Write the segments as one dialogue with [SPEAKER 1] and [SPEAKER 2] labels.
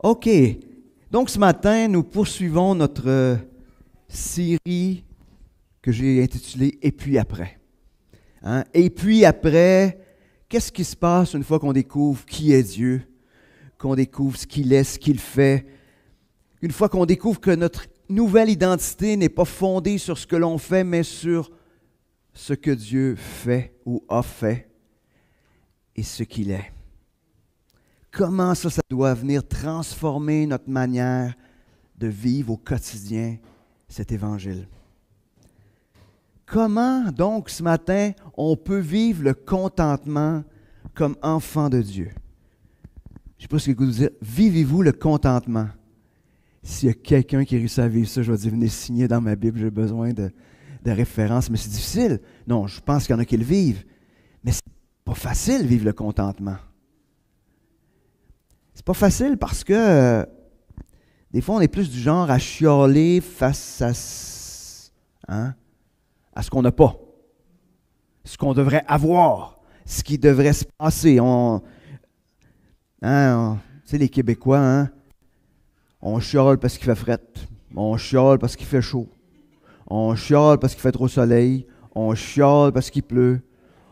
[SPEAKER 1] OK. Donc, ce matin, nous poursuivons notre série que j'ai intitulée « Et puis après ». Hein? Et puis après, qu'est-ce qui se passe une fois qu'on découvre qui est Dieu, qu'on découvre ce qu'il est, ce qu'il fait, une fois qu'on découvre que notre nouvelle identité n'est pas fondée sur ce que l'on fait, mais sur ce que Dieu fait ou a fait et ce qu'il est. Comment ça doit venir transformer notre manière de vivre au quotidien cet évangile? Comment donc ce matin on peut vivre le contentement comme enfant de Dieu? Je ne sais pas ce que vous dire. Vivez-vous le contentement? S'il y a quelqu'un qui réussit à vivre ça, je vais dire, venez signer dans ma Bible, j'ai besoin de références. Mais c'est difficile. Non, je pense qu'il y en a qui le vivent. Mais c'est pas facile vivre le contentement. C'est pas facile parce que des fois, on est plus du genre à chialer face à ce qu'on n'a pas, ce qu'on devrait avoir, ce qui devrait se passer. Tu sais, les Québécois, on chiale parce qu'il fait fret, on chiale parce qu'il fait chaud, on chiale parce qu'il fait trop soleil, on chiale parce qu'il pleut,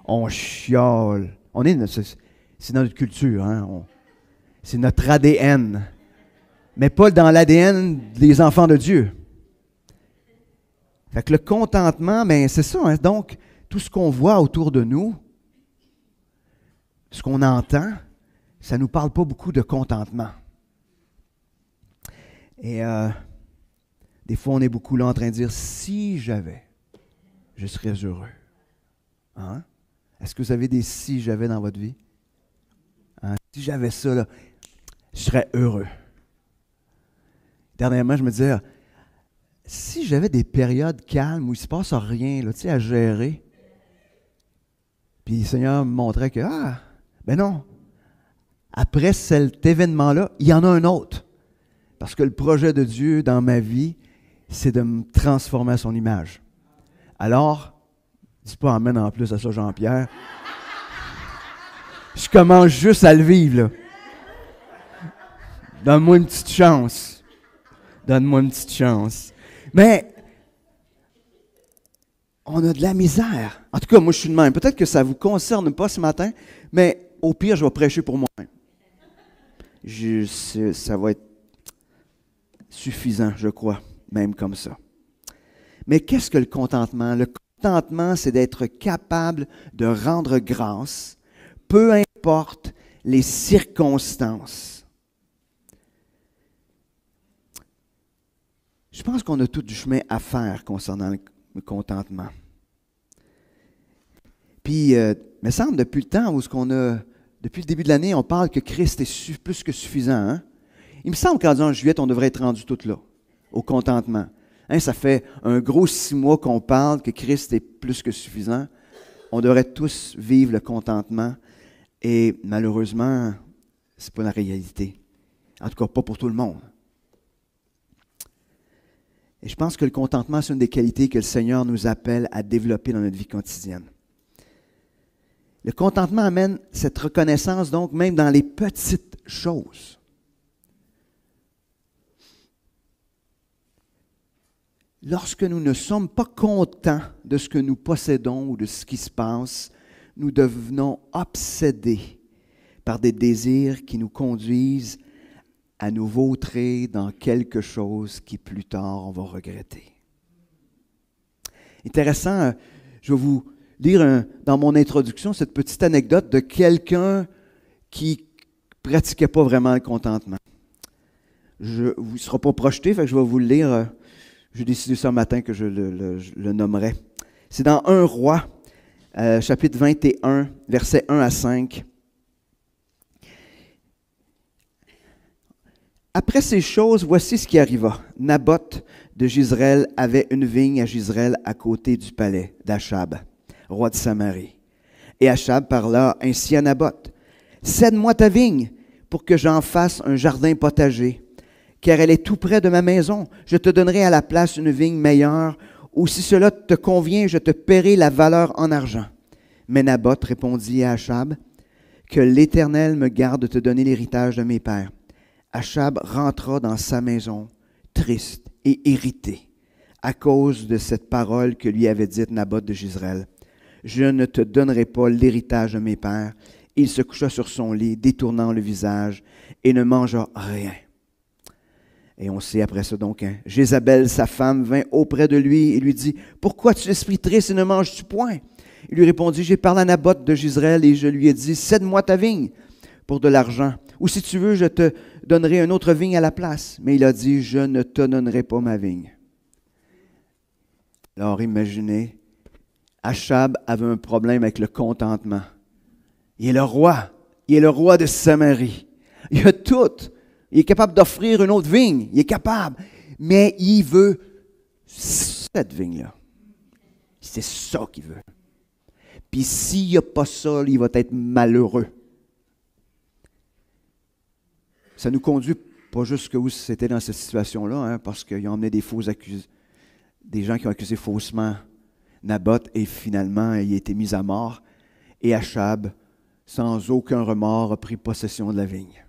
[SPEAKER 1] on chiale. C'est dans notre culture, c'est notre ADN, mais pas dans l'ADN des enfants de Dieu. Fait que le contentement, c'est ça. Donc, tout ce qu'on voit autour de nous, ce qu'on entend, ça ne nous parle pas beaucoup de contentement. Et des fois, on est beaucoup là en train de dire, si j'avais, je serais heureux. Est-ce que vous avez des si j'avais dans votre vie? Si j'avais ça, là, je serais heureux. Dernièrement, je me disais, si j'avais des périodes calmes où il ne se passe rien, là, à gérer, puis le Seigneur me montrait que, non, après cet événement-là, il y en a un autre. Parce que le projet de Dieu dans ma vie, c'est de me transformer à son image. Alors, dis pas amène en plus à ça, Jean-Pierre. Je commence juste à le vivre, là. Donne-moi une petite chance. Donne-moi une petite chance. Mais, on a de la misère. En tout cas, moi, je suis de même. Peut-être que ça ne vous concerne pas ce matin, mais au pire, je vais prêcher pour moi-même. Ça va être suffisant, je crois, même comme ça. Mais qu'est-ce que le contentement? Le contentement, c'est d'être capable de rendre grâce, peu importe les circonstances. Je pense qu'on a tout du chemin à faire concernant le contentement. Puis, il me semble, depuis le temps où depuis le début de l'année, on parle que Christ est plus que suffisant. Il me semble qu'en disant en juillet, on devrait être rendu tout là, au contentement. Ça fait un gros 6 mois qu'on parle que Christ est plus que suffisant. On devrait tous vivre le contentement. Et malheureusement, ce n'est pas la réalité. En tout cas, pas pour tout le monde. Et je pense que le contentement, c'est une des qualités que le Seigneur nous appelle à développer dans notre vie quotidienne. Le contentement amène cette reconnaissance, donc, même dans les petites choses. Lorsque nous ne sommes pas contents de ce que nous possédons ou de ce qui se passe, nous devenons obsédés par des désirs qui nous conduisent à nous vautrer dans quelque chose qui plus tard on va regretter. Intéressant, je vais vous lire dans mon introduction cette petite anecdote de quelqu'un qui ne pratiquait pas vraiment le contentement. Vous ne sera pas projeté, fait que je vais vous le lire. J'ai décidé ce matin que je le nommerai. C'est dans 1 Roi, chapitre 21, versets 1 à 5. Après ces choses, voici ce qui arriva. Naboth de Jezreel avait une vigne à Jezreel à côté du palais d'Achab, roi de Samarie. Et Achab parla ainsi à Naboth. « Cède-moi ta vigne pour que j'en fasse un jardin potager, car elle est tout près de ma maison. Je te donnerai à la place une vigne meilleure, ou si cela te convient, je te paierai la valeur en argent. » Mais Naboth répondit à Achab, « Que l'Éternel me garde de te donner l'héritage de mes pères. Achab rentra dans sa maison, triste et irrité, à cause de cette parole que lui avait dite Naboth de Jezreel. « Je ne te donnerai pas l'héritage de mes pères. » Il se coucha sur son lit, détournant le visage, et ne mangea rien. Et on sait après ça donc, Jézabel, sa femme, vint auprès de lui et lui dit, « Pourquoi tu es l'esprit triste et ne manges-tu point? » Il lui répondit, « J'ai parlé à Naboth de Jezreel et je lui ai dit, cède-moi ta vigne pour de l'argent, ou si tu veux, je te donnerai une autre vigne à la place. » Mais il a dit, « Je ne te donnerai pas ma vigne. » Alors imaginez, Achab avait un problème avec le contentement. Il est le roi. Il est le roi de Samarie. Il a tout. Il est capable d'offrir une autre vigne. Il est capable. Mais il veut cette vigne-là. C'est ça qu'il veut. Puis s'il n'y a pas ça, il va être malheureux. Ça nous conduit pas juste où c'était dans cette situation-là, hein, parce qu'ils ont emmené des faux accusés, des gens qui ont accusé faussement Naboth, et finalement, il a été mis à mort. Et Achab, sans aucun remords, a pris possession de la vigne.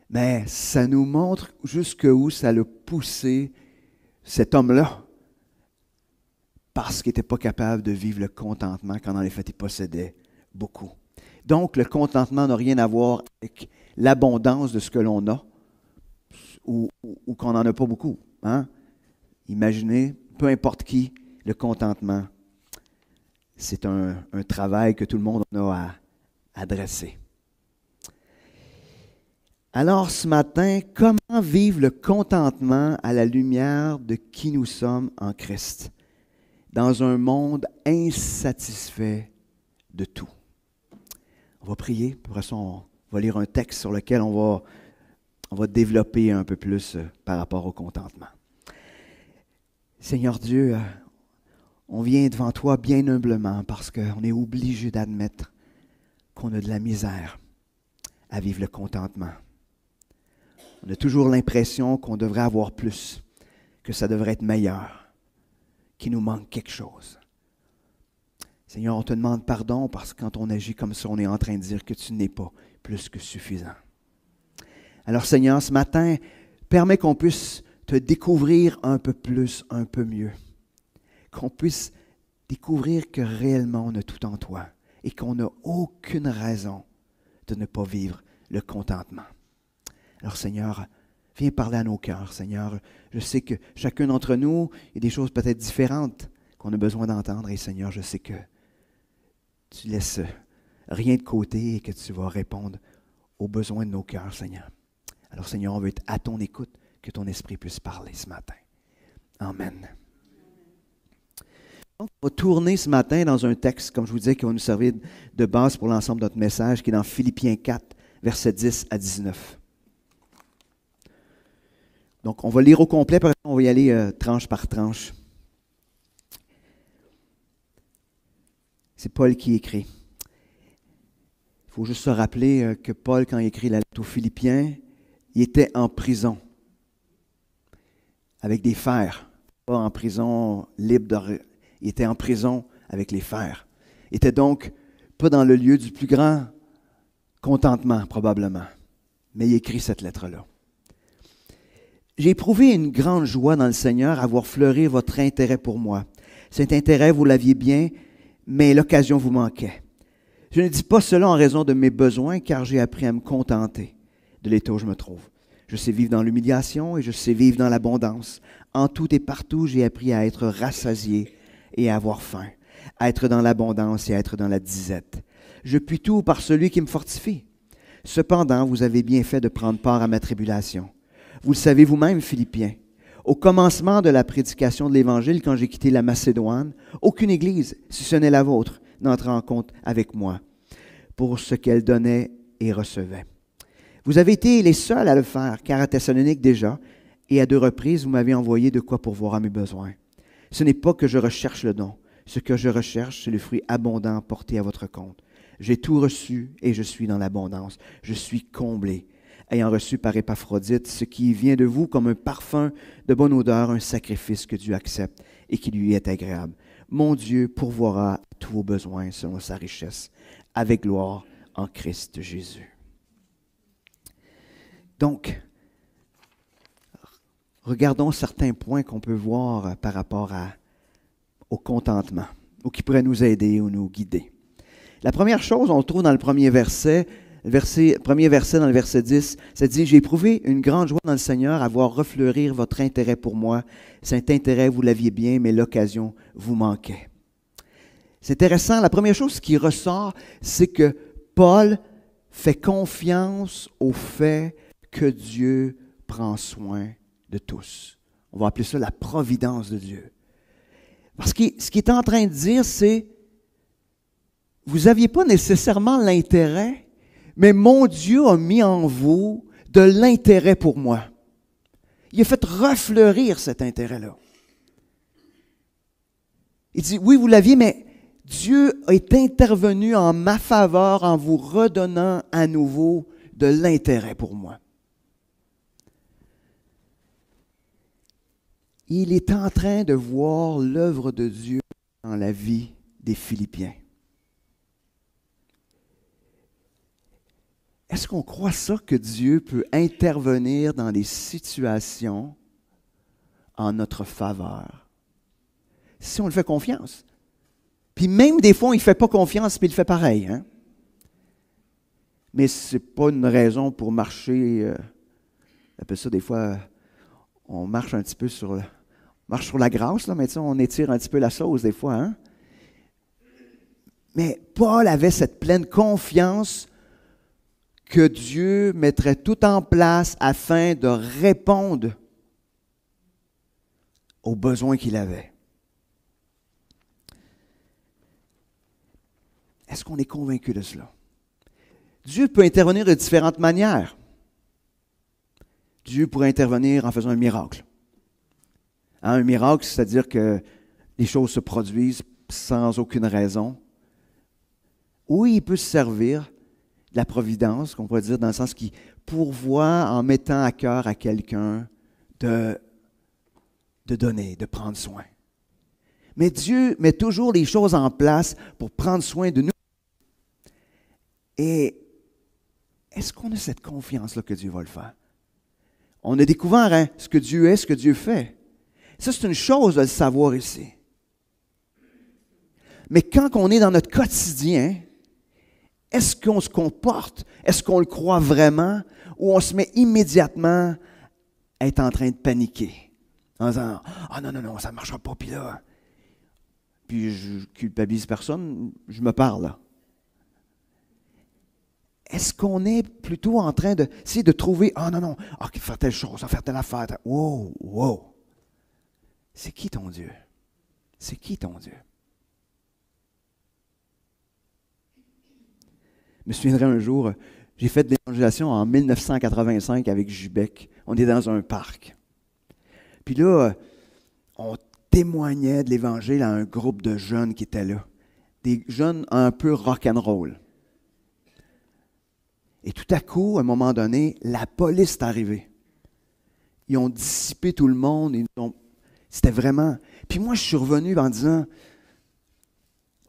[SPEAKER 1] Mais ça nous montre jusqu'où ça l'a poussé cet homme-là, parce qu'il n'était pas capable de vivre le contentement quand dans les faits il possédait beaucoup. Donc le contentement n'a rien à voir avec l'abondance de ce que l'on a ou qu'on n'en a pas beaucoup. Hein? Imaginez, peu importe qui, le contentement, c'est un travail que tout le monde a à adresser. Alors ce matin, comment vivre le contentement à la lumière de qui nous sommes en Christ, dans un monde insatisfait de tout? On va prier, pour ça on va lire un texte sur lequel on va développer un peu plus par rapport au contentement. Seigneur Dieu, on vient devant toi bien humblement parce qu'on est obligé d'admettre qu'on a de la misère à vivre le contentement. On a toujours l'impression qu'on devrait avoir plus, que ça devrait être meilleur, qu'il nous manque quelque chose. Seigneur, on te demande pardon parce que quand on agit comme ça, on est en train de dire que tu n'es pas plus que suffisant. Alors Seigneur, ce matin, permets qu'on puisse te découvrir un peu plus, un peu mieux. Qu'on puisse découvrir que réellement on a tout en toi et qu'on n'a aucune raison de ne pas vivre le contentement. Alors Seigneur, viens parler à nos cœurs, Seigneur. Je sais que chacun d'entre nous, il y a des choses peut-être différentes qu'on a besoin d'entendre. Et Seigneur, je sais que tu laisses rien de côté et que tu vas répondre aux besoins de nos cœurs, Seigneur. Alors Seigneur, on veut être à ton écoute, que ton esprit puisse parler ce matin. Amen. Donc, on va tourner ce matin dans un texte, comme je vous disais, qui va nous servir de base pour l'ensemble de notre message, qui est dans Philippiens 4, versets 10 à 19. Donc, on va lire au complet, puis on va y aller tranche par tranche. C'est Paul qui écrit. Il faut juste se rappeler que Paul, quand il écrit la lettre aux Philippiens, il était en prison, avec des fers, pas en prison libre, il était en prison avec les fers. Il était donc pas dans le lieu du plus grand contentement, probablement, mais il écrit cette lettre-là. J'ai éprouvé une grande joie dans le Seigneur à voir fleurir votre intérêt pour moi. Cet intérêt, vous l'aviez bien, mais l'occasion vous manquait. Je ne dis pas cela en raison de mes besoins, car j'ai appris à me contenter de l'état où je me trouve. Je sais vivre dans l'humiliation et je sais vivre dans l'abondance. En tout et partout, j'ai appris à être rassasié et à avoir faim, à être dans l'abondance et à être dans la disette. Je puis tout par celui qui me fortifie. Cependant, vous avez bien fait de prendre part à ma tribulation. Vous le savez vous-même, Philippiens. Au commencement de la prédication de l'Évangile, quand j'ai quitté la Macédoine, aucune église, si ce n'est la vôtre, n'entra en compte avec moi pour ce qu'elle donnait et recevait. Vous avez été les seuls à le faire, car à Thessalonique déjà, et à 2 reprises, vous m'avez envoyé de quoi pourvoir à mes besoins. Ce n'est pas que je recherche le don. Ce que je recherche, c'est le fruit abondant porté à votre compte. J'ai tout reçu et je suis dans l'abondance. Je suis comblé, ayant reçu par Épaphrodite ce qui vient de vous comme un parfum de bonne odeur, un sacrifice que Dieu accepte et qui lui est agréable. Mon Dieu pourvoira tous vos besoins selon sa richesse, avec gloire en Christ Jésus. Donc, regardons certains points qu'on peut voir par rapport au contentement, ou qui pourraient nous aider ou nous guider. La première chose, on le trouve dans le premier verset dans le verset 10, ça dit « J'ai éprouvé une grande joie dans le Seigneur à voir refleurir votre intérêt pour moi. Cet intérêt, vous l'aviez bien, mais l'occasion vous manquait. » C'est intéressant. La première chose qui ressort, c'est que Paul fait confiance au fait que Dieu prend soin de tous. On va appeler ça la providence de Dieu. Parce que ce qu'il est en train de dire, c'est « Vous n'aviez pas nécessairement l'intérêt, mais mon Dieu a mis en vous de l'intérêt pour moi. Il a fait refleurir cet intérêt-là. » Il dit, oui, vous l'aviez, mais Dieu est intervenu en ma faveur en vous redonnant à nouveau de l'intérêt pour moi. Il est en train de voir l'œuvre de Dieu dans la vie des Philippiens. Est-ce qu'on croit ça que Dieu peut intervenir dans des situations en notre faveur? Si on le fait confiance. Puis même des fois, il ne fait pas confiance, puis il fait pareil. Hein? Mais ce n'est pas une raison pour marcher. On appelle ça des fois, on marche un petit peu sur la grâce, là, mais on étire un petit peu la sauce des fois. Hein? Mais Paul avait cette pleine confiance que Dieu mettrait tout en place afin de répondre aux besoins qu'il avait. Est-ce qu'on est convaincu de cela? Dieu peut intervenir de différentes manières. Dieu pourrait intervenir en faisant un miracle. Un miracle, c'est-à-dire que les choses se produisent sans aucune raison. Ou il peut se servir de la providence, qu'on pourrait dire, dans le sens qu'il pourvoit en mettant à cœur à quelqu'un de donner, de prendre soin. Mais Dieu met toujours les choses en place pour prendre soin de nous. Et est-ce qu'on a cette confiance-là que Dieu va le faire? On a découvert ce que Dieu est, ce que Dieu fait. Ça, c'est une chose de le savoir ici. Mais quand on est dans notre quotidien, est-ce qu'on se comporte? Est-ce qu'on le croit vraiment? Ou on se met immédiatement à être en train de paniquer? En disant, « Ah non, ça ne marchera pas, puis là. » Puis je culpabilise personne, je me parle là. Est-ce qu'on est plutôt en train d'essayer de trouver, « Ah non, faire telle chose, faire telle affaire. » Wow. C'est qui ton Dieu? C'est qui ton Dieu? Je me souviendrai un jour, j'ai fait de l'évangélisation en 1985 avec Jubec. On est dans un parc. Puis là, on témoignait de l'Évangile à un groupe de jeunes qui étaient là. Des jeunes un peu rock'n'roll. Et tout à coup, à un moment donné, la police est arrivée. Ils ont dissipé tout le monde. C'était vraiment... Puis moi, je suis revenu en disant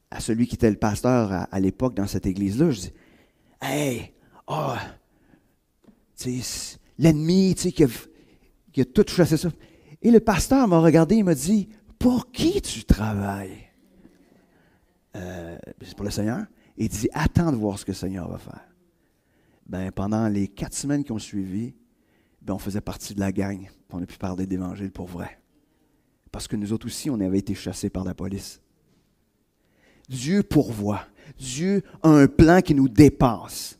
[SPEAKER 1] à celui qui était le pasteur à l'époque dans cette église-là, je dis, « Hey, l'ennemi, qui a tout chassé ça. » Et le pasteur m'a regardé et m'a dit, « Pour qui tu travailles? » C'est pour le Seigneur. Et il dit, « Attends de voir ce que le Seigneur va faire. » Pendant les 4 semaines qui ont suivi, on faisait partie de la gang. Puis on a pu parler d'évangile pour vrai. Parce que nous autres aussi, on avait été chassés par la police. Dieu pourvoit. Dieu a un plan qui nous dépasse.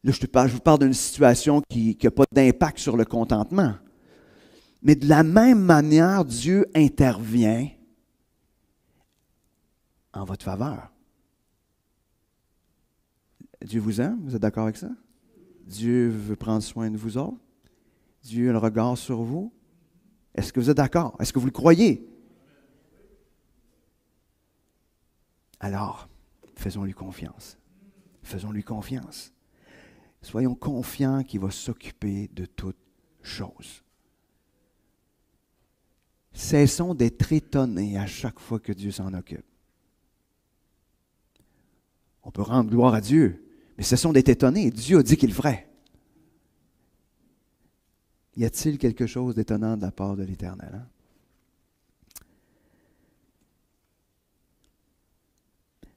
[SPEAKER 1] Là, je vous parle d'une situation qui n'a pas d'impact sur le contentement. Mais de la même manière, Dieu intervient en votre faveur. Dieu vous aime, vous êtes d'accord avec ça? Dieu veut prendre soin de vous autres. Dieu a le regard sur vous. Est-ce que vous êtes d'accord? Est-ce que vous le croyez? Alors, faisons-lui confiance. Faisons-lui confiance. Soyons confiants qu'il va s'occuper de toutes choses. Cessons d'être étonnés à chaque fois que Dieu s'en occupe. On peut rendre gloire à Dieu, mais cessons d'être étonnés. Dieu a dit qu'il le ferait. Y a-t-il quelque chose d'étonnant de la part de l'Éternel? Hein?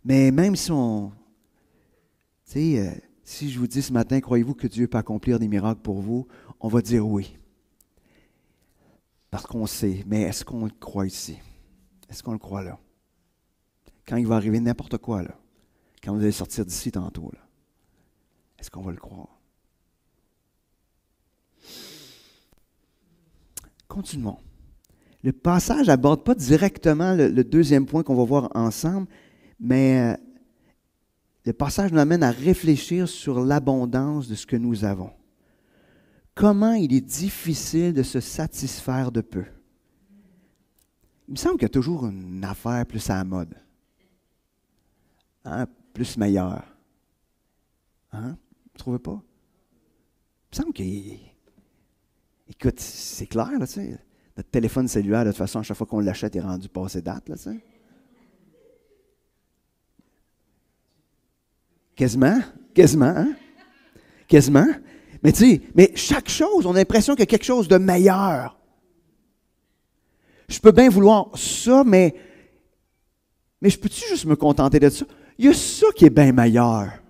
[SPEAKER 1] Mais même si on... Tu sais, si je vous dis ce matin, croyez-vous que Dieu peut accomplir des miracles pour vous? On va dire oui. Parce qu'on sait. Mais est-ce qu'on le croit ici? Est-ce qu'on le croit là? Quand il va arriver n'importe quoi, là, quand vous allez sortir d'ici tantôt, là, est-ce qu'on va le croire? Continuons. Le passage n'aborde pas directement le deuxième point qu'on va voir ensemble, mais le passage nous amène à réfléchir sur l'abondance de ce que nous avons. Comment il est difficile de se satisfaire de peu. Il me semble qu'il y a toujours une affaire plus à la mode. Hein? Plus meilleure. Hein? Vous ne trouvez pas? Il me semble qu'il... Écoute, c'est clair, là, tu sais. Notre téléphone cellulaire, de toute façon, à chaque fois qu'on l'achète, est rendu passé date, là, tu sais. Quasiment, hein? Quasiment. Mais tu sais, mais chaque chose, on a l'impression qu'il y a quelque chose de meilleur. Je peux bien vouloir ça, mais je peux-tu juste me contenter de ça? Il y a ça qui est bien meilleur.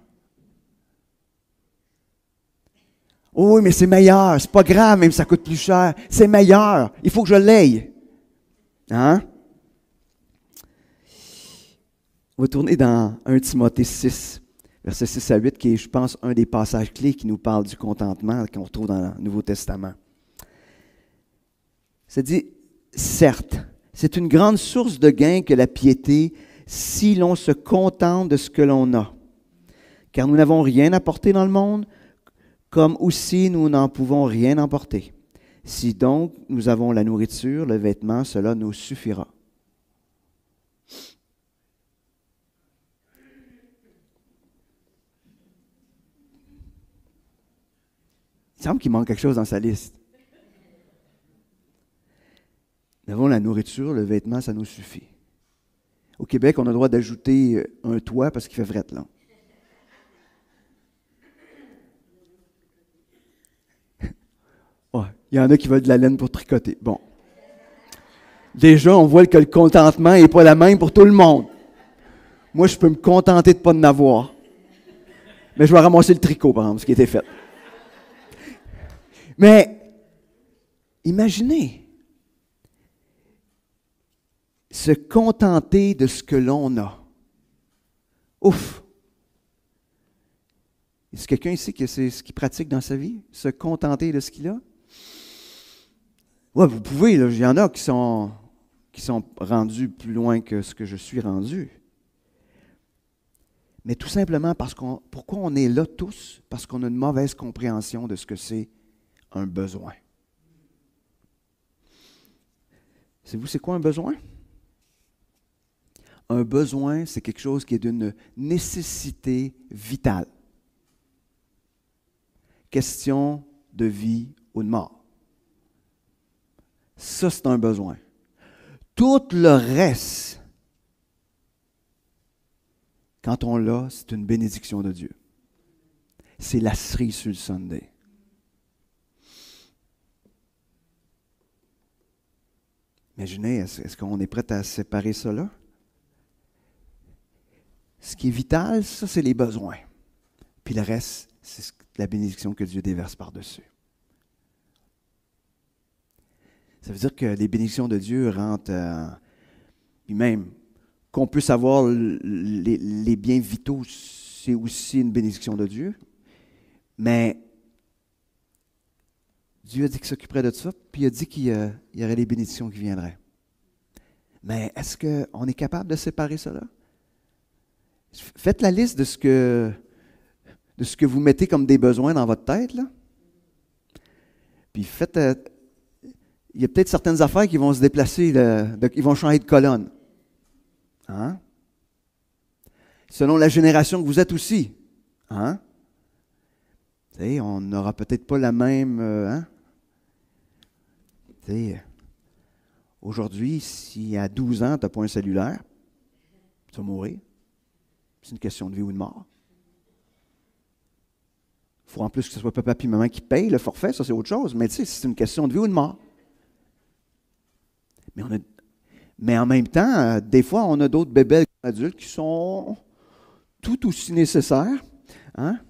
[SPEAKER 1] Oh oui, mais c'est meilleur. C'est pas grave, même si ça coûte plus cher. C'est meilleur. Il faut que je l'aie. Hein? On va tourner dans 1 Timothée 6, versets 6 à 8, qui est, je pense, un des passages clés qui nous parle du contentement qu'on retrouve dans le Nouveau Testament. Ça dit, certes, c'est une grande source de gain que la piété, si l'on se contente de ce que l'on a. Car nous n'avons rien apporté dans le monde, comme aussi nous n'en pouvons rien emporter. Si donc nous avons la nourriture, le vêtement, cela nous suffira. Il semble qu'il manque quelque chose dans sa liste. Nous avons la nourriture, le vêtement, ça nous suffit. Au Québec, on a le droit d'ajouter un toit parce qu'il fait fret, là. Oh, il y en a qui veulent de la laine pour tricoter. Bon. Déjà, on voit que le contentement n'est pas la même pour tout le monde. Moi, je peux me contenter de ne pas en avoir. Mais je vais ramasser le tricot, par exemple, ce qui était fait. Mais, imaginez, se contenter de ce que l'on a. Ouf! Est-ce quelqu'un ici qui c'est ce qu'il pratique dans sa vie? Se contenter de ce qu'il a? Oui, vous pouvez, là, il y en a qui sont rendus plus loin que ce que je suis rendu. Mais tout simplement pourquoi on est là tous? Parce qu'on a une mauvaise compréhension de ce que c'est un besoin. Savez-vous, c'est quoi un besoin? Un besoin, c'est quelque chose qui est d'une nécessité vitale. Question de vie ou de mort. Ça, c'est un besoin. Tout le reste, quand on l'a, c'est une bénédiction de Dieu. C'est la cerise sur le Sunday. Imaginez, est-ce qu'on est prêt à séparer ça là? Ce qui est vital, ça, c'est les besoins. Puis le reste, c'est la bénédiction que Dieu déverse par-dessus. Ça veut dire que les bénédictions de Dieu rentrent, puis même qu'on puisse avoir les biens vitaux, c'est aussi une bénédiction de Dieu. Mais Dieu a dit qu'il s'occuperait de ça, puis il a dit qu'il y aurait des bénédictions qui viendraient. Mais est-ce qu'on est capable de séparer cela? Faites la liste de ce que vous mettez comme des besoins dans votre tête, là. Puis faites... il y a peut-être certaines affaires qui vont se déplacer, ils vont changer de colonne. Hein? Selon la génération que vous êtes aussi. Hein? Tu sais, on n'aura peut-être pas la même... hein? Tu sais, aujourd'hui, si à 12 ans, tu n'as pas un cellulaire, tu vas mourir. C'est une question de vie ou de mort. faut en plus que ce soit papa et maman qui payent le forfait, ça c'est autre chose. Mais tu sais, c'est une question de vie ou de mort. Mais en même temps, des fois, on a d'autres bébés adultes qui sont tout aussi nécessaires. Hein?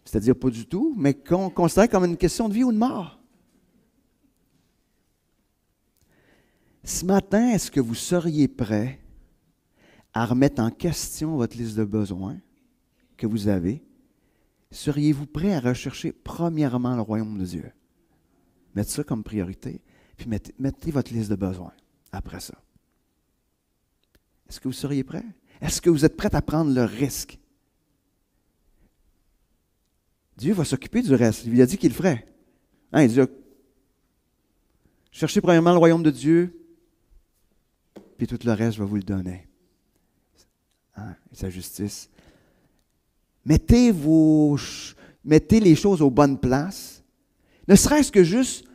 [SPEAKER 1] C'est-à-dire pas du tout, mais qu'on considère comme une question de vie ou de mort. Ce matin, est-ce que vous seriez prêt à remettre en question votre liste de besoins que vous avez? Seriez-vous prêt à rechercher premièrement le royaume de Dieu? Mettez ça comme priorité, puis mettez votre liste de besoins après ça. Est-ce que vous seriez prêt? Est-ce que vous êtes prêt à prendre le risque? Dieu va s'occuper du reste. Il a dit qu'il le ferait. Hein, il dit, cherchez premièrement le royaume de Dieu, puis tout le reste, je vais vous le donner. Hein, et sa justice. Mettez les choses aux bonnes places. Ne serait-ce que juste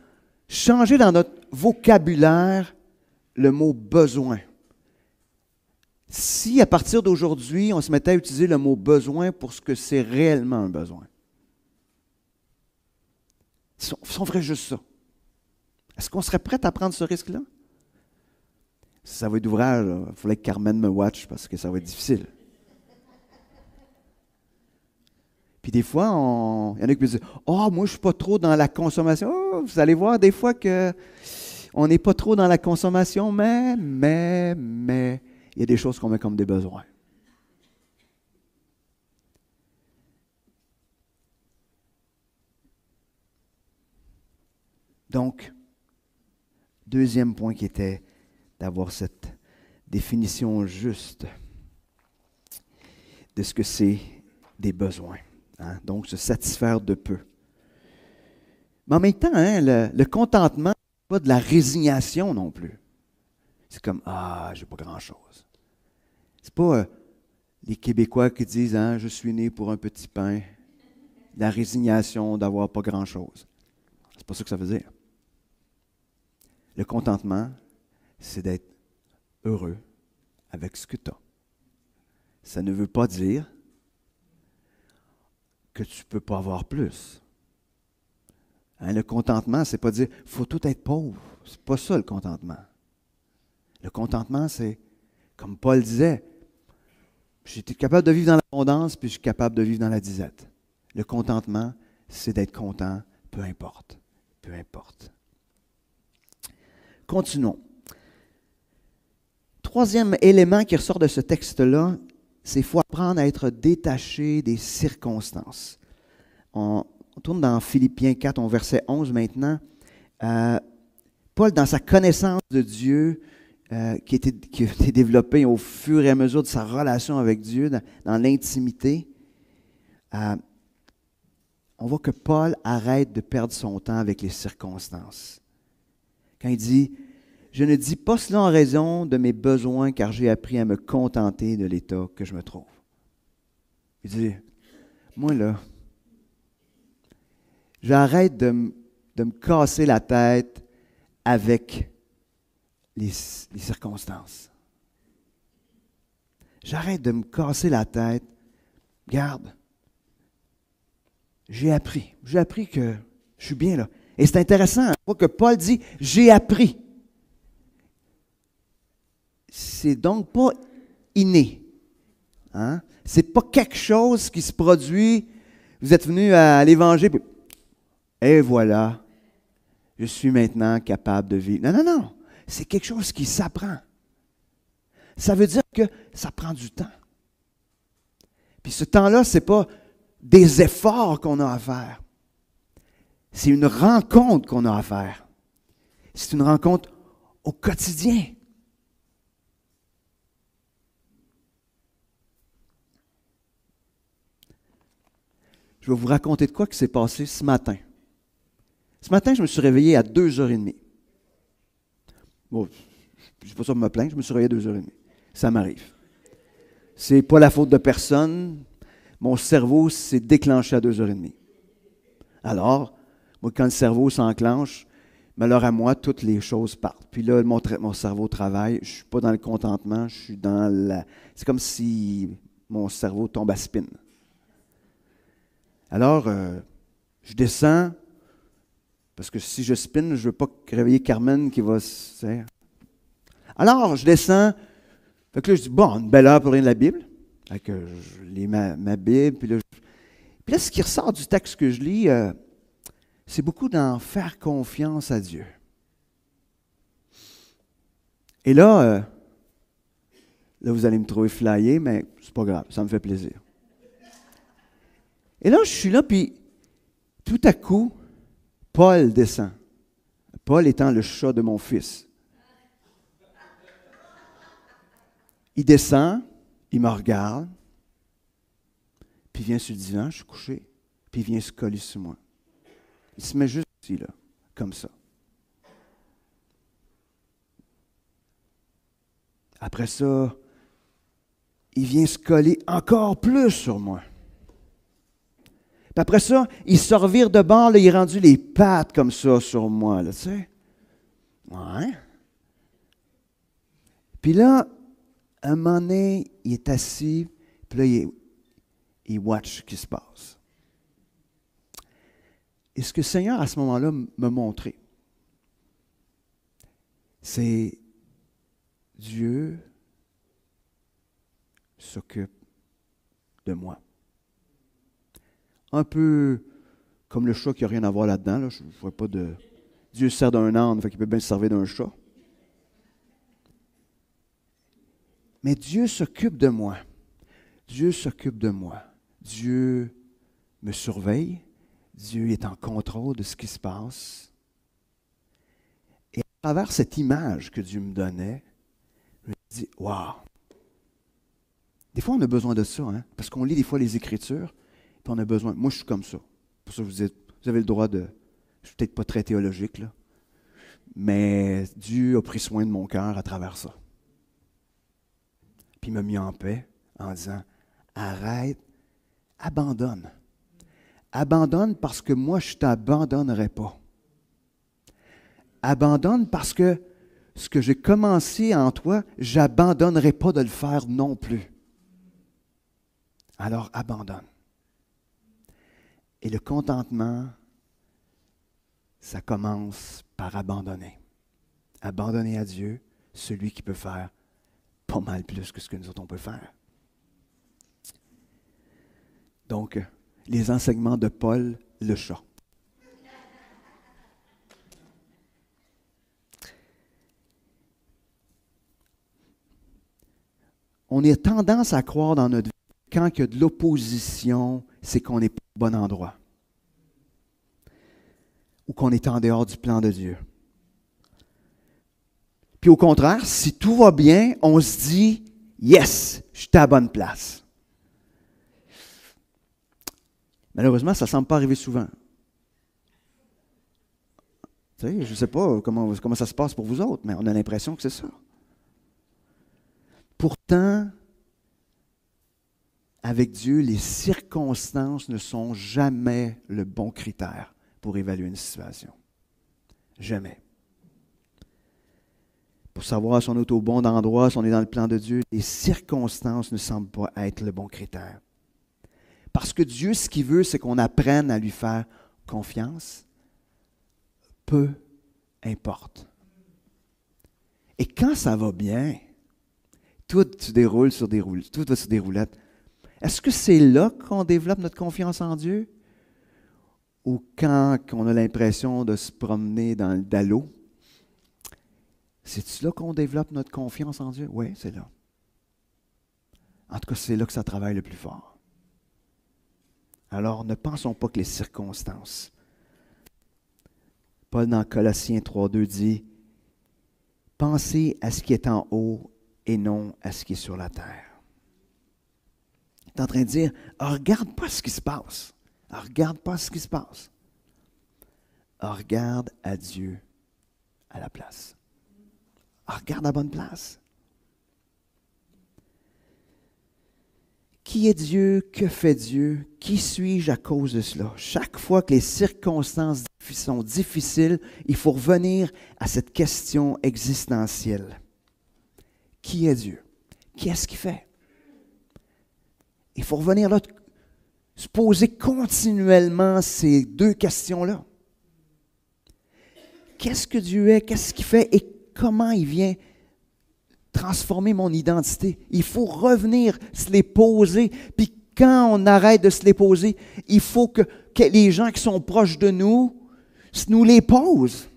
[SPEAKER 1] changer dans notre vocabulaire le mot besoin. Si à partir d'aujourd'hui, on se mettait à utiliser le mot besoin pour ce que c'est réellement un besoin. Si on ferait juste ça, est-ce qu'on serait prêt à prendre ce risque-là? Ça va être d'ouvrage, il faudrait que Carmen me watch parce que ça va être difficile. Puis des fois, il y en a qui me disent « Oh, moi, je ne suis pas trop dans la consommation. Oh, » Vous allez voir des fois qu'on n'est pas trop dans la consommation, mais, il y a des choses qu'on met comme des besoins. Donc, deuxième point qui était d'avoir cette définition juste de ce que c'est des besoins. Hein? Donc, se satisfaire de peu. Mais en même temps, hein, le contentement, ce n'est pas de la résignation non plus. C'est comme, j'ai pas grand-chose. C'est pas les Québécois qui disent, hein, je suis né pour un petit pain, la résignation d'avoir pas grand-chose. C'est pas ça que ça veut dire. Le contentement, c'est d'être heureux avec ce que tu as. Ça ne veut pas dire que tu ne peux pas avoir plus. Hein, le contentement, c'est pas dire « faut tout être pauvre ». C'est pas ça le contentement. Le contentement, c'est, comme Paul disait, j'étais capable de vivre dans l'abondance, puis je suis capable de vivre dans la disette. Le contentement, c'est d'être content, peu importe. Peu importe. Continuons. Troisième élément qui ressort de ce texte-là, c'est qu'il faut apprendre à être détaché des circonstances. On tourne dans Philippiens 4, au verset 11 maintenant. Paul, dans sa connaissance de Dieu, qui a été développée au fur et à mesure de sa relation avec Dieu, dans l'intimité, on voit que Paul arrête de perdre son temps avec les circonstances. Quand il dit « Je ne dis pas cela en raison de mes besoins, car j'ai appris à me contenter de l'état que je me trouve. » Il dit « Moi, là, j'arrête de me casser la tête avec les circonstances. J'arrête de me casser la tête. Regarde, j'ai appris que je suis bien là. » Et c'est intéressant, que Paul dit « j'ai appris ». C'est donc pas inné. Hein? Ce n'est pas quelque chose qui se produit. Vous êtes venu à l'Évangile, puis, et voilà, je suis maintenant capable de vivre. Non. C'est quelque chose qui s'apprend. Ça veut dire que ça prend du temps. Puis ce temps-là, ce n'est pas des efforts qu'on a à faire. C'est une rencontre qu'on a à faire. C'est une rencontre au quotidien. Je vais vous raconter de quoi qui s'est passé ce matin. Ce matin, je me suis réveillé à 2h30. Bon, je n'ai pas ça pour me plaindre, je me suis réveillé à 2h30. Ça m'arrive. C'est pas la faute de personne. Mon cerveau s'est déclenché à 2h30. Alors, moi, quand le cerveau s'enclenche, mais alors à moi, toutes les choses partent. Puis là, mon cerveau travaille. Je ne suis pas dans le contentement, je suis dans la... C'est comme si mon cerveau tombe à spin. Alors, je descends, parce que si je spinne, je ne veux pas réveiller Carmen qui va se... Alors, je descends. Fait que là, je dis, bon, une belle heure pour lire la Bible. Fait que je lis ma Bible. Puis là, ce qui ressort du texte que je lis, c'est beaucoup d'en faire confiance à Dieu. Et là, vous allez me trouver flyé, mais c'est pas grave, ça me fait plaisir. Et là, je suis là, puis tout à coup, Paul descend. Paul étant le chat de mon fils. Il descend, il me regarde, puis il vient sur le divan, je suis couché, puis il vient se coller sur moi. Il se met juste ici, là, comme ça. Après ça, il vient se coller encore plus sur moi. Puis après ça, il se revire de bord, là, il est rendu les pattes comme ça sur moi, là, tu sais. Ouais. Puis là, un moment donné, il est assis, puis là, il watch ce qui se passe. Et ce que le Seigneur, à ce moment-là, m'a montré, c'est Dieu s'occupe de moi. Un peu comme le chat qui n'a rien à voir là-dedans. Là. Je ne vois pas de... Dieu se sert d'un âne, fait qu'il peut bien se servir d'un chat. Mais Dieu s'occupe de moi. Dieu s'occupe de moi. Dieu me surveille. Dieu est en contrôle de ce qui se passe. Et à travers cette image que Dieu me donnait, je me dis, waouh! Des fois, on a besoin de ça, hein? Parce qu'on lit des fois les Écritures, puis on a besoin. Moi, je suis comme ça. Pour ça, vous avez le droit de. Je ne suis peut-être pas très théologique, là. Mais Dieu a pris soin de mon cœur à travers ça. Puis il m'a mis en paix en disant, arrête, abandonne. Abandonne parce que moi, je ne t'abandonnerai pas. Abandonne parce que ce que j'ai commencé en toi, je n'abandonnerai pas de le faire non plus. Alors abandonne. Et le contentement, ça commence par abandonner. Abandonner à Dieu, celui qui peut faire pas mal plus que ce que nous autres on peut faire. Donc, les enseignements de Paul, le chat. On a tendance à croire dans notre vie, quand il y a de l'opposition, c'est qu'on n'est pas au bon endroit. Ou qu'on est en dehors du plan de Dieu. Puis au contraire, si tout va bien, on se dit, yes, je suis à la bonne place. Malheureusement, ça ne semble pas arriver souvent. Tu sais, je ne sais pas comment ça se passe pour vous autres, mais on a l'impression que c'est ça. Pourtant, avec Dieu, les circonstances ne sont jamais le bon critère pour évaluer une situation. Jamais. Pour savoir si on est au bon endroit, si on est dans le plan de Dieu, les circonstances ne semblent pas être le bon critère. Parce que Dieu, ce qu'il veut, c'est qu'on apprenne à lui faire confiance, peu importe. Et quand ça va bien, tout se déroule sur des roulettes, tout va sur des roulettes. Est-ce que c'est là qu'on développe notre confiance en Dieu? Ou quand on a l'impression de se promener dans le dallo? C'est-tu là qu'on développe notre confiance en Dieu? Oui, c'est là. En tout cas, c'est là que ça travaille le plus fort. Alors, ne pensons pas que les circonstances. Paul, dans Colossiens 3,2 dit, « Pensez à ce qui est en haut et non à ce qui est sur la terre. » Il est en train de dire, « Regarde pas ce qui se passe. Regarde pas ce qui se passe. Regarde à Dieu à la place. Regarde à la bonne place. » Qui est Dieu? Que fait Dieu? Qui suis-je à cause de cela? Chaque fois que les circonstances sont difficiles, il faut revenir à cette question existentielle. Qui est Dieu? Qu'est-ce qu'il fait? Il faut revenir là. se poser continuellement ces deux questions-là. Qu'est-ce que Dieu est? Qu'est-ce qu'il fait? Et comment il vient transformer mon identité? Il faut revenir se les poser. Puis quand on arrête de se les poser, il faut que les gens qui sont proches de nous nous les posent.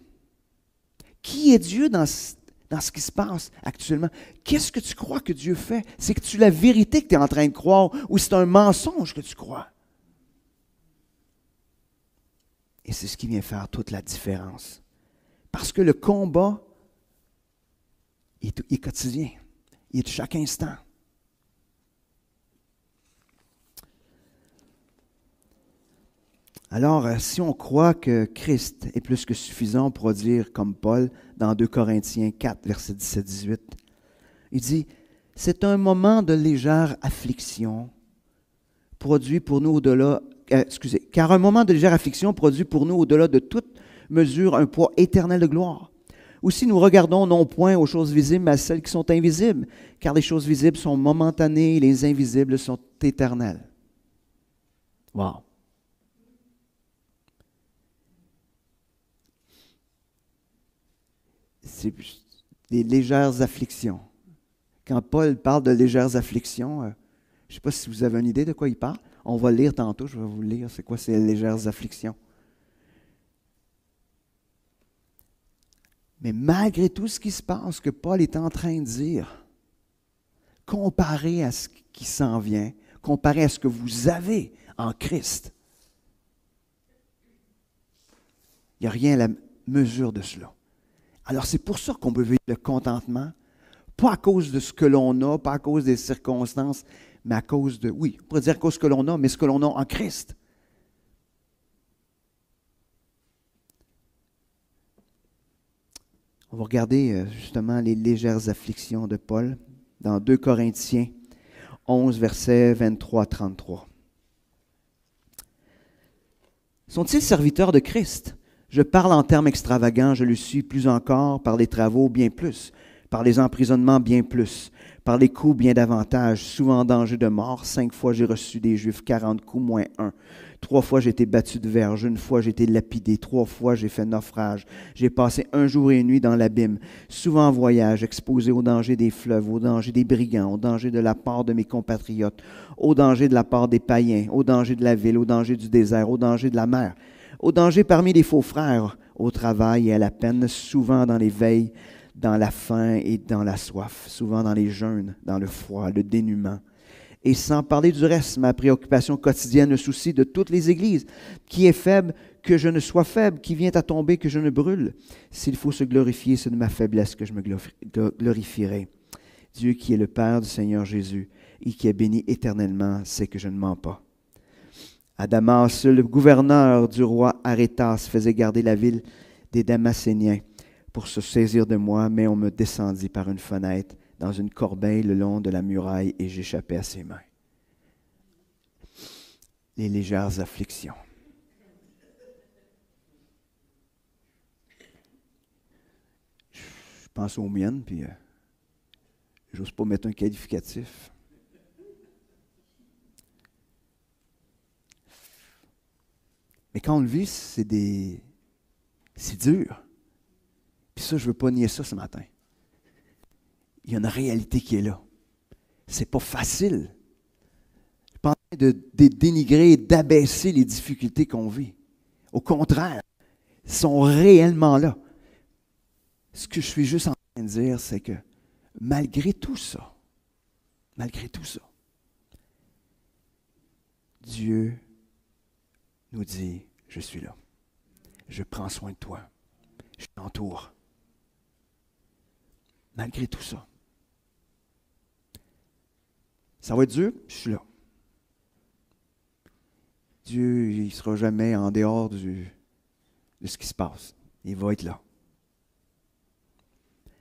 [SPEAKER 1] Qui est Dieu dans ce qui se passe actuellement? Qu'est-ce que tu crois que Dieu fait? C'est que tu la vérité que tu es en train de croire ou c'est un mensonge que tu crois? Et c'est ce qui vient faire toute la différence. Parce que le combat est quotidien. Il est de chaque instant. Alors, si on croit que Christ est plus que suffisant, on pourra dire, comme Paul, dans 2 Corinthiens 4, versets 17-18, il dit, « C'est un moment de légère affliction, produit pour nous au-delà, car un moment de légère affliction produit pour nous au-delà de toute mesure un poids éternel de gloire. Aussi, nous regardons non point aux choses visibles, mais à celles qui sont invisibles, car les choses visibles sont momentanées et les invisibles sont éternelles. » Wow! C'est des légères afflictions. Quand Paul parle de légères afflictions, je ne sais pas si vous avez une idée de quoi il parle. On va le lire tantôt, je vais vous lire c'est quoi ces légères afflictions. Mais malgré tout ce qui se passe, que Paul est en train de dire, comparé à ce qui s'en vient, comparé à ce que vous avez en Christ, il n'y a rien à la mesure de cela. Alors, c'est pour ça qu'on peut vivre le contentement, pas à cause de ce que l'on a, pas à cause des circonstances, mais à cause de, oui, on pourrait dire à cause de ce que l'on a, mais ce que l'on a en Christ. On va regarder justement les légères afflictions de Paul dans 2 Corinthiens 11, versets 23-33. Sont-ils serviteurs de Christ? Je parle en termes extravagants, je le suis plus encore, par les travaux bien plus, par les emprisonnements bien plus, par les coups bien davantage, souvent en danger de mort. 5 fois j'ai reçu des Juifs, 40 coups moins 1. 3 fois j'ai été battu de verge, 1 fois j'ai été lapidé, 3 fois j'ai fait naufrage. J'ai passé 1 jour et 1 nuit dans l'abîme, souvent en voyage, exposé au danger des fleuves, au danger des brigands, au danger de la part de mes compatriotes, au danger de la part des païens, au danger de la ville, au danger du désert, au danger de la mer, au danger parmi les faux frères, au travail et à la peine, souvent dans les veilles, dans la faim et dans la soif, souvent dans les jeûnes, dans le froid, le dénuement. Et sans parler du reste, ma préoccupation quotidienne, le souci de toutes les églises, qui est faible, que je ne sois faible, qui vient à tomber, que je ne brûle. S'il faut se glorifier, c'est de ma faiblesse que je me glorifierai. Dieu qui est le Père du Seigneur Jésus et qui est béni éternellement, sait que je ne mens pas. À Damas, le gouverneur du roi Arétas faisait garder la ville des Damascéniens pour se saisir de moi, mais on me descendit par une fenêtre dans une corbeille le long de la muraille et j'échappai à ses mains. Les légères afflictions. Je pense aux miennes, puis j'ose pas mettre un qualificatif. Mais quand on le vit, c'est dur. Puis ça, je ne veux pas nier ça ce matin. Il y a une réalité qui est là. C'est pas facile. Je ne suis pas en train de dénigrer et d'abaisser les difficultés qu'on vit. Au contraire, elles sont réellement là. Ce que je suis juste en train de dire, c'est que malgré tout ça, Dieu nous dit, je suis là. Je prends soin de toi. Je t'entoure. Malgré tout ça. Ça va être dur, je suis là. Dieu, il ne sera jamais en dehors de ce qui se passe. Il va être là.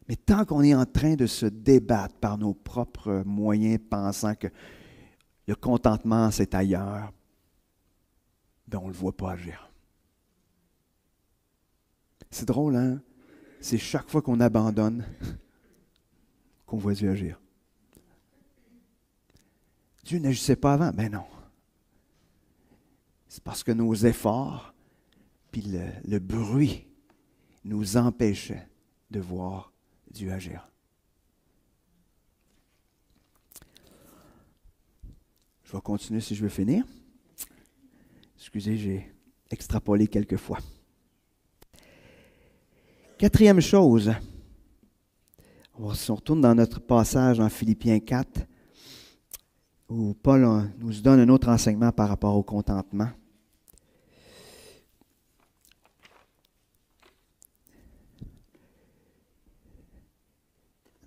[SPEAKER 1] Mais tant qu'on est en train de se débattre par nos propres moyens, pensant que le contentement, c'est ailleurs, ben on ne le voit pas agir. C'est drôle, hein? C'est chaque fois qu'on abandonne qu'on voit Dieu agir. Dieu n'agissait pas avant? Ben non. c'est parce que nos efforts, puis le bruit, nous empêchaient de voir Dieu agir. Je vais continuer si je veux finir. Excusez, j'ai extrapolé quelques fois. Quatrième chose, si on retourne dans notre passage en Philippiens 4, où Paul nous donne un autre enseignement par rapport au contentement.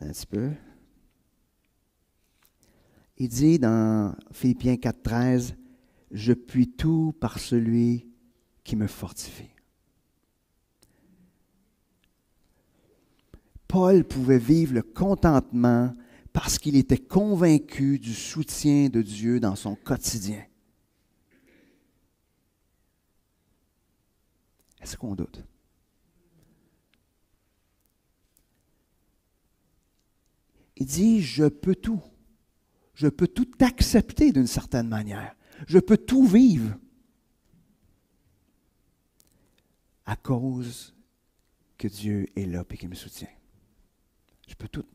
[SPEAKER 1] Un petit peu. Il dit dans Philippiens 4,13, « Je puis tout par celui qui me fortifie. » Paul pouvait vivre le contentement parce qu'il était convaincu du soutien de Dieu dans son quotidien. Est-ce qu'on doute? Il dit, je peux tout. Je peux tout accepter d'une certaine manière. Je peux tout vivre à cause que Dieu est là et qu'il me soutient. Je peux tout.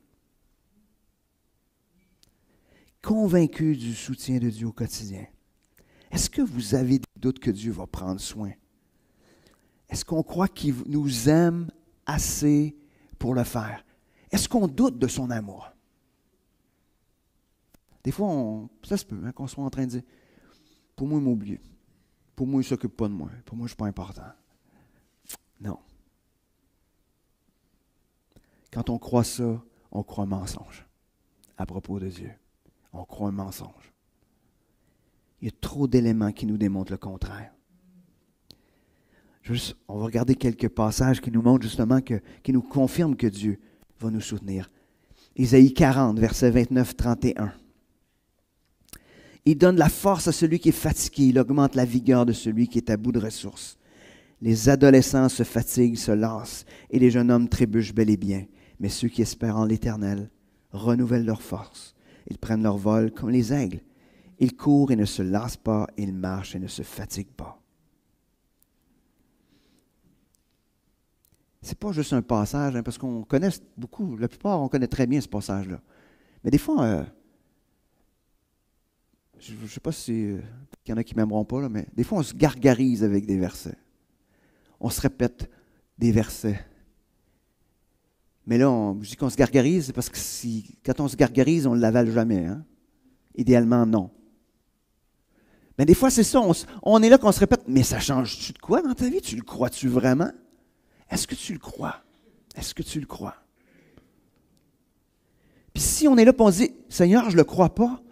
[SPEAKER 1] Convaincu du soutien de Dieu au quotidien. Est-ce que vous avez des doutes que Dieu va prendre soin? Est-ce qu'on croit qu'il nous aime assez pour le faire? Est-ce qu'on doute de son amour? Des fois, ça se peut, hein, qu'on soit en train de dire, pour moi, il m'a oublié. Pour moi, il ne s'occupe pas de moi. Pour moi, je ne suis pas important. Non. Quand on croit ça, on croit un mensonge à propos de Dieu. On croit un mensonge. Il y a trop d'éléments qui nous démontrent le contraire. On va regarder quelques passages qui nous montrent justement, qui nous confirment que Dieu va nous soutenir. Ésaïe 40, versets 29-31. Il donne la force à celui qui est fatigué. Il augmente la vigueur de celui qui est à bout de ressources. Les adolescents se fatiguent, se lassent, et les jeunes hommes trébuchent bel et bien. Mais ceux qui espèrent en l'Éternel renouvellent leur force. Ils prennent leur vol comme les aigles. Ils courent et ne se lassent pas. Ils marchent et ne se fatiguent pas. Ce n'est pas juste un passage, hein, parce qu'on connaît beaucoup, la plupart, on connaît très bien ce passage-là. Mais des fois, je ne sais pas s'il y en a qui ne m'aimeront pas, là, mais des fois, on se gargarise avec des versets. On se répète des versets. Mais là, je dis qu'on se gargarise, c'est parce que quand on se gargarise, on ne l'avale jamais. Hein? Idéalement, non. Mais des fois, c'est ça, on est là qu'on se répète, mais ça change-tu de quoi dans ta vie? Tu le crois-tu vraiment? Est-ce que tu le crois? Est-ce que tu le crois? Puis si on est là et on se dit, Seigneur, je ne le crois pas,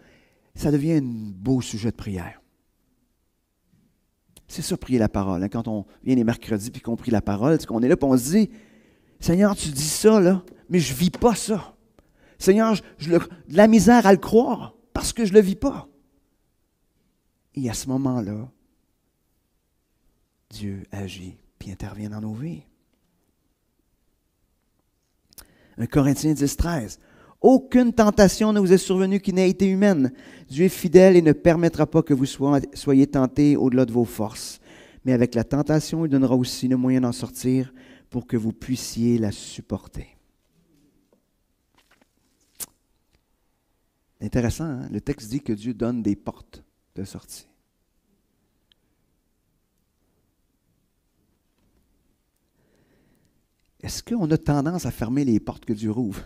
[SPEAKER 1] ça devient un beau sujet de prière. C'est ça, prier la parole. Hein? Quand on vient les mercredis et qu'on prie la parole, c'est qu'on est là et on se dit, Seigneur, tu dis ça, là, mais je ne vis pas ça. Seigneur, de la misère à le croire parce que je ne le vis pas. Et à ce moment-là, Dieu agit puis intervient dans nos vies. 1 Corinthiens 10, 13. Aucune tentation ne vous est survenue qui n'ait été humaine. Dieu est fidèle et ne permettra pas que vous soyez tentés au-delà de vos forces. Mais avec la tentation, il donnera aussi le moyen d'en sortir pour que vous puissiez la supporter. Intéressant, hein? Le texte dit que Dieu donne des portes de sortie. Est-ce qu'on a tendance à fermer les portes que Dieu rouvre?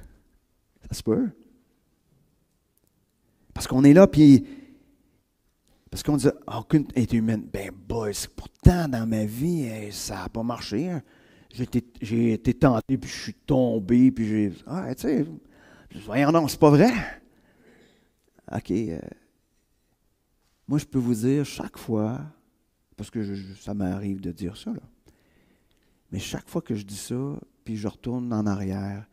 [SPEAKER 1] Ça se peut. Parce qu'on est là, puis parce qu'on dit, aucune est humaine. Ben, boy, pourtant, dans ma vie, ça n'a pas marché. Hein. J'ai été tenté, puis je suis tombé, puis j'ai... Ah, tu sais, voyons non, c'est pas vrai. OK. Moi, je peux vous dire, chaque fois, parce que ça m'arrive de dire ça, là, mais chaque fois que je dis ça, puis je retourne en arrière,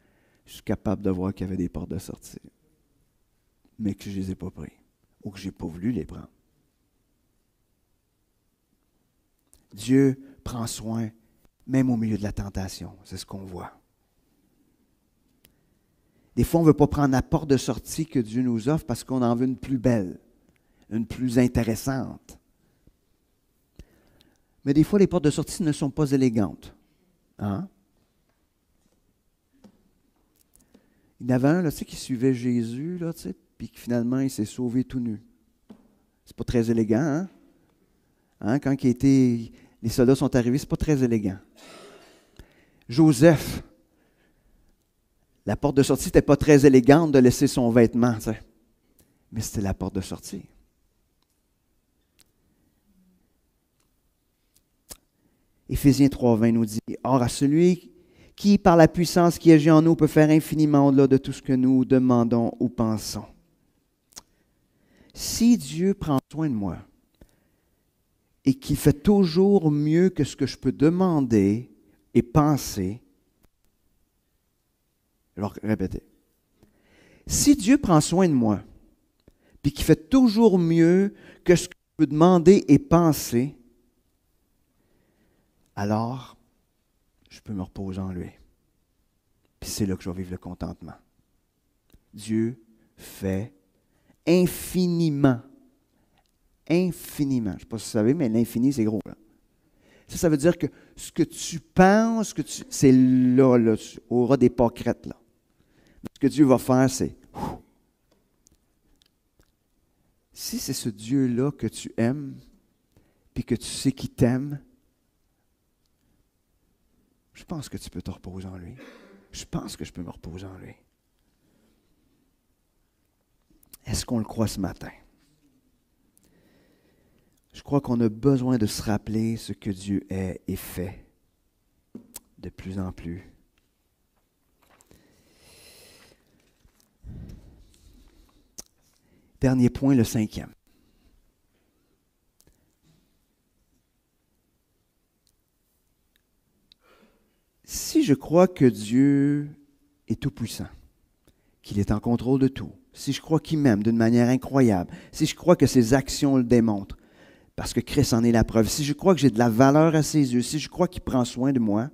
[SPEAKER 1] je suis capable de voir qu'il y avait des portes de sortie, mais que je ne les ai pas pris, ou que je n'ai pas voulu les prendre. Dieu prend soin, même au milieu de la tentation. C'est ce qu'on voit. Des fois, on ne veut pas prendre la porte de sortie que Dieu nous offre parce qu'on en veut une plus belle, une plus intéressante. Mais des fois, les portes de sortie ne sont pas élégantes. Hein? Il y en avait un, là, tu sais, qui suivait Jésus, là, tu sais, puis finalement, il s'est sauvé tout nu. C'est pas très élégant, hein? Quand les soldats sont arrivés, c'est pas très élégant. Joseph, la porte de sortie n'était pas très élégante de laisser son vêtement, tu sais. Mais c'était la porte de sortie. Éphésiens 3,20 nous dit, « Or, à celui qui, par la puissance qui agit en nous, peut faire infiniment au-delà de tout ce que nous demandons ou pensons. » Si Dieu prend soin de moi et qu'il fait toujours mieux que ce que je peux demander et penser, alors répétez, si Dieu prend soin de moi puis qu'il fait toujours mieux que ce que je peux demander et penser, alors je peux me reposer en lui. Puis c'est là que je vais vivre le contentement. Dieu fait infiniment. Infiniment. Je ne sais pas si vous savez, mais l'infini, c'est gros. Là. Ça veut dire que ce que tu penses, c'est là, tu auras des pâquerettes. Là. Ce que Dieu va faire, c'est... Si c'est ce Dieu-là que tu aimes, puis que tu sais qu'il t'aime, je pense que tu peux te reposer en lui. Je pense que je peux me reposer en lui. Est-ce qu'on le croit ce matin? Je crois qu'on a besoin de se rappeler ce que Dieu est et fait de plus en plus. Dernier point, le 5e. Si je crois que Dieu est tout-puissant, qu'il est en contrôle de tout, si je crois qu'il m'aime d'une manière incroyable, si je crois que ses actions le démontrent, parce que Christ en est la preuve, si je crois que j'ai de la valeur à ses yeux, si je crois qu'il prend soin de moi,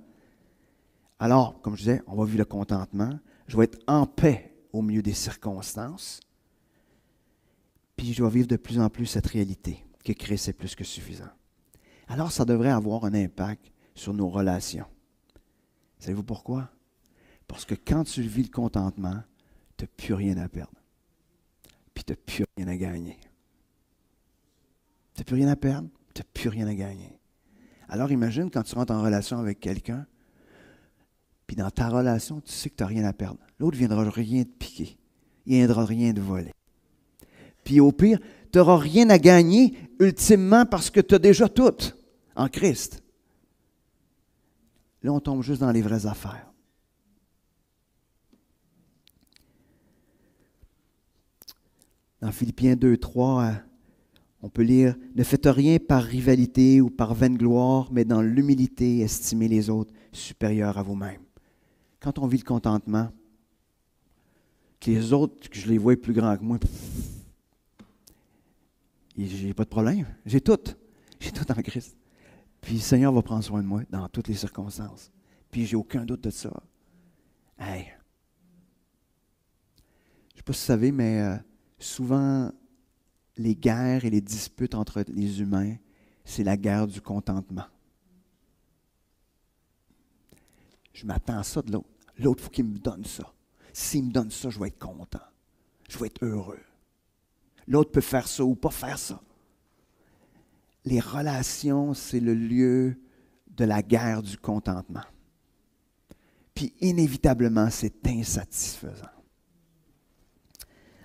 [SPEAKER 1] alors, comme je disais, on va vivre le contentement, je vais être en paix au milieu des circonstances, puis je vais vivre de plus en plus cette réalité, que Christ est plus que suffisant. Alors, ça devrait avoir un impact sur nos relations. Savez-vous pourquoi? Parce que quand tu vis le contentement, tu n'as plus rien à perdre. Puis tu n'as plus rien à gagner. Tu n'as plus rien à perdre, tu n'as plus rien à gagner. Alors imagine quand tu rentres en relation avec quelqu'un, puis dans ta relation, tu sais que tu n'as rien à perdre. L'autre ne viendra rien te piquer. Il ne viendra rien te voler. Puis au pire, tu n'auras rien à gagner ultimement parce que tu as déjà tout en Christ. Là, on tombe juste dans les vraies affaires. Dans Philippiens 2:3, on peut lire « Ne faites rien par rivalité ou par vaine gloire, mais dans l'humilité, estimez les autres supérieurs à vous-même. » Quand on vit le contentement, que les autres, que je les vois plus grands que moi, j'ai pas de problème. J'ai tout. J'ai tout en Christ. Puis le Seigneur va prendre soin de moi dans toutes les circonstances. Puis j'ai aucun doute de ça. Hey! Je ne sais pas si vous savez, mais souvent, les guerres et les disputes entre les humains, c'est la guerre du contentement. Je m'attends à ça de l'autre. L'autre, il faut qu'il me donne ça. S'il me donne ça, je vais être content. Je vais être heureux. L'autre peut faire ça ou pas faire ça. Les relations, c'est le lieu de la guerre du contentement. Puis inévitablement, c'est insatisfaisant.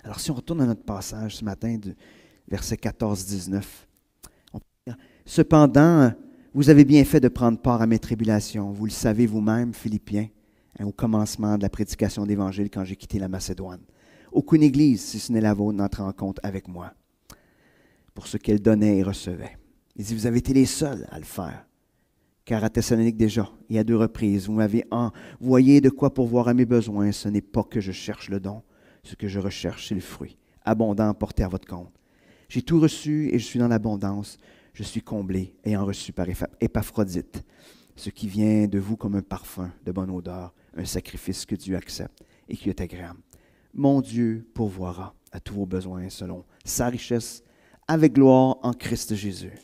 [SPEAKER 1] Alors si on retourne à notre passage ce matin, du verset 14-19, on peut dire, « Cependant, vous avez bien fait de prendre part à mes tribulations. Vous le savez vous-même, Philippiens, au commencement de la prédication de l'Évangile quand j'ai quitté la Macédoine. Aucune église, si ce n'est la vôtre, n'entre en compte avec moi pour ce qu'elle donnait et recevait. » Il dit, vous avez été les seuls à le faire. Car à Thessalonique déjà, et à 2 reprises, vous m'avez envoyé de quoi pourvoir à mes besoins. Ce n'est pas que je cherche le don. Ce que je recherche, c'est le fruit, abondant, porté à votre compte. J'ai tout reçu et je suis dans l'abondance. Je suis comblé, ayant reçu par Épaphrodite, ce qui vient de vous comme un parfum de bonne odeur, un sacrifice que Dieu accepte et qui est agréable. Mon Dieu pourvoira à tous vos besoins selon sa richesse, avec gloire en Christ Jésus.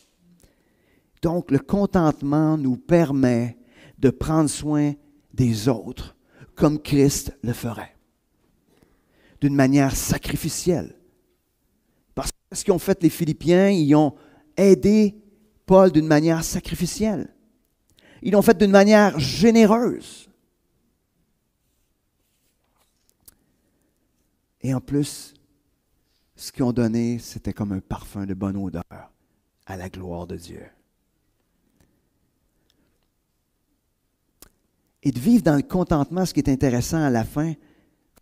[SPEAKER 1] Donc, le contentement nous permet de prendre soin des autres comme Christ le ferait, d'une manière sacrificielle. Parce que ce qu'ont fait les Philippiens, ils ont aidé Paul d'une manière sacrificielle. Ils l'ont fait d'une manière généreuse. Et en plus, ce qu'ils ont donné, c'était comme un parfum de bonne odeur à la gloire de Dieu. Et de vivre dans le contentement, ce qui est intéressant à la fin,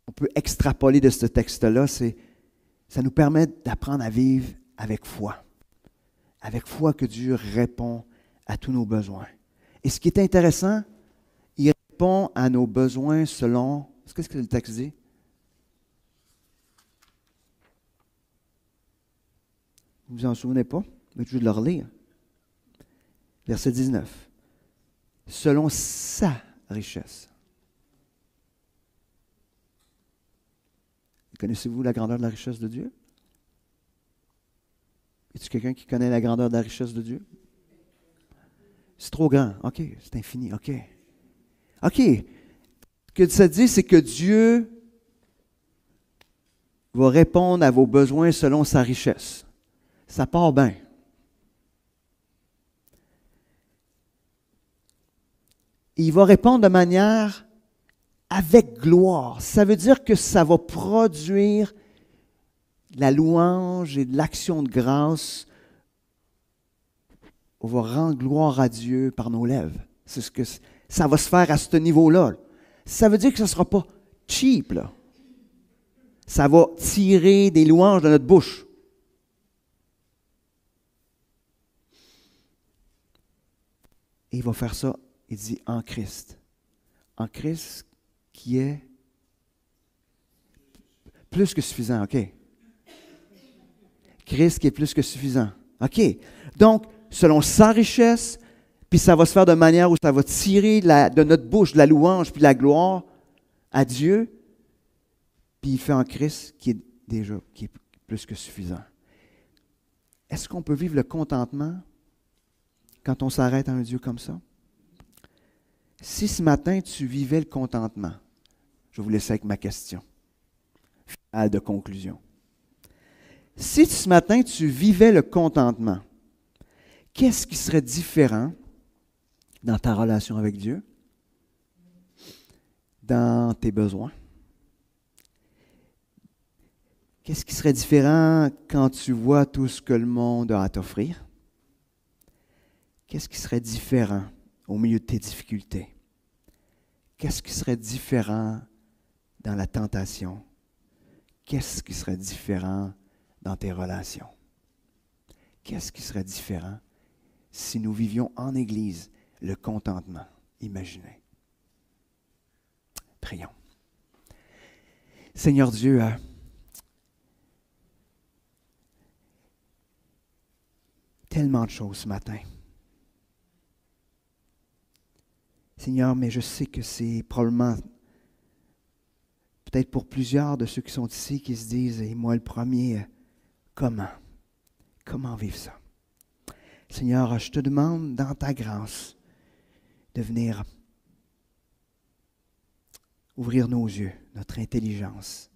[SPEAKER 1] on peut extrapoler de ce texte-là, c'est ça nous permet d'apprendre à vivre avec foi. Avec foi que Dieu répond à tous nos besoins. Et ce qui est intéressant, il répond à nos besoins selon... Qu'est-ce que le texte dit? Vous vous en souvenez pas? Je vais le relire. Verset 19. Selon sa richesse. Connaissez-vous la grandeur de la richesse de Dieu? Y a-t-il quelqu'un qui connaît la grandeur de la richesse de Dieu? C'est trop grand. OK, c'est infini. OK. OK. Ce que ça dit, c'est que Dieu va répondre à vos besoins selon sa richesse. Ça part bien. Il va répondre de manière avec gloire. Ça veut dire que ça va produire la louange et de l'action de grâce. On va rendre gloire à Dieu par nos lèvres. C'est ce que ça va se faire à ce niveau-là. Ça veut dire que ce ne sera pas cheap, là. Ça va tirer des louanges de notre bouche. Et il va faire ça, il dit, en Christ. En Christ qui est plus que suffisant, OK. Christ qui est plus que suffisant. OK. Donc, selon sa richesse, puis ça va se faire de manière où ça va tirer de notre bouche de la louange puis de la gloire à Dieu, puis il fait en Christ qui est plus que suffisant. Est-ce qu'on peut vivre le contentement quand on s'arrête à un Dieu comme ça? Si ce matin, tu vivais le contentement, je vais vous laisser avec ma question finale de conclusion. Si ce matin, tu vivais le contentement, qu'est-ce qui serait différent dans ta relation avec Dieu, dans tes besoins? Qu'est-ce qui serait différent quand tu vois tout ce que le monde a à t'offrir? Qu'est-ce qui serait différent au milieu de tes difficultés? Qu'est-ce qui serait différent dans la tentation? Qu'est-ce qui serait différent dans tes relations? Qu'est-ce qui serait différent si nous vivions en Église le contentement? Imaginez. Prions. Seigneur Dieu, tellement de choses ce matin. Seigneur, mais je sais que c'est probablement, peut-être pour plusieurs de ceux qui sont ici, qui se disent, et moi le premier, comment? Comment vivre ça? Seigneur, je te demande dans ta grâce de venir ouvrir nos yeux, notre intelligence,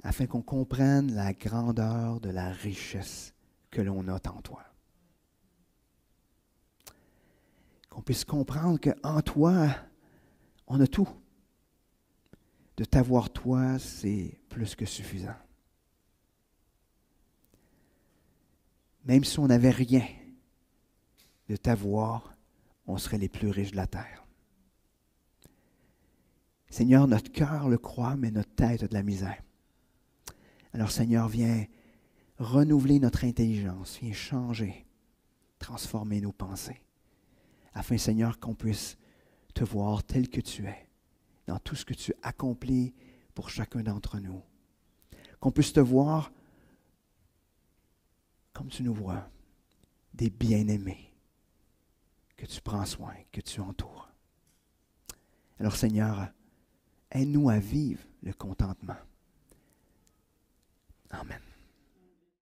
[SPEAKER 1] afin qu'on comprenne la grandeur de la richesse que l'on a en toi. Qu'on puisse comprendre qu'en toi, on a tout. De t'avoir toi, c'est plus que suffisant. Même si on n'avait rien, de t'avoir, on serait les plus riches de la terre. Seigneur, notre cœur le croit, mais notre tête a de la misère. Alors Seigneur, viens renouveler notre intelligence, viens changer, transformer nos pensées, afin Seigneur qu'on puisse te voir tel que tu es, dans tout ce que tu accomplis pour chacun d'entre nous. Qu'on puisse te voir comme tu nous vois, des bien-aimés que tu prends soin, que tu entoures. Alors Seigneur, aide-nous à vivre le contentement. Amen.